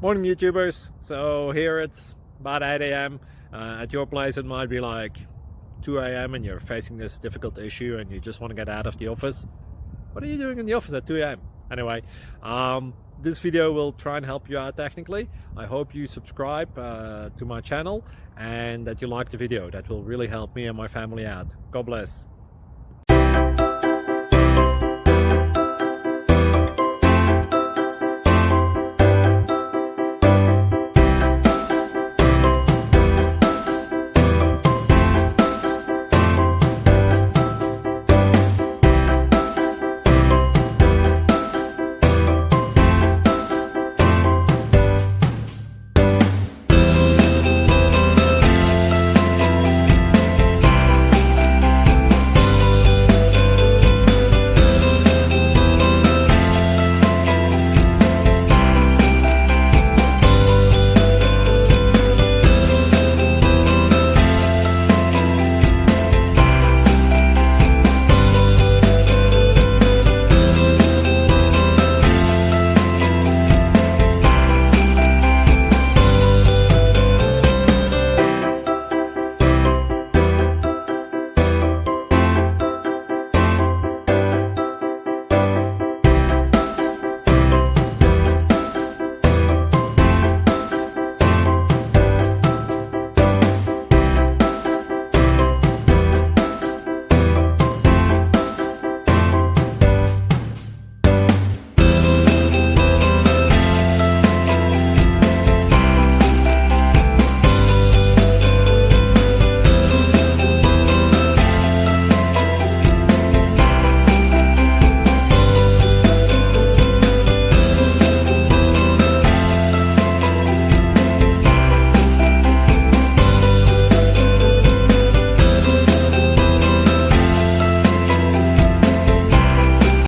Morning YouTubers. So here it's about 8 a.m. At your place it might be like 2 a.m. and you're facing this difficult issue and you just want to get out of the office. What are you doing in the office at 2 a.m.? Anyway, this video will try and help you out technically. I hope you subscribe to my channel and that you like the video. That will really help me and my family out. God bless.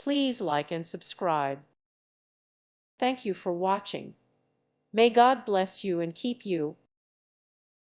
Please like and subscribe. Thank you for watching. May God bless you and keep you.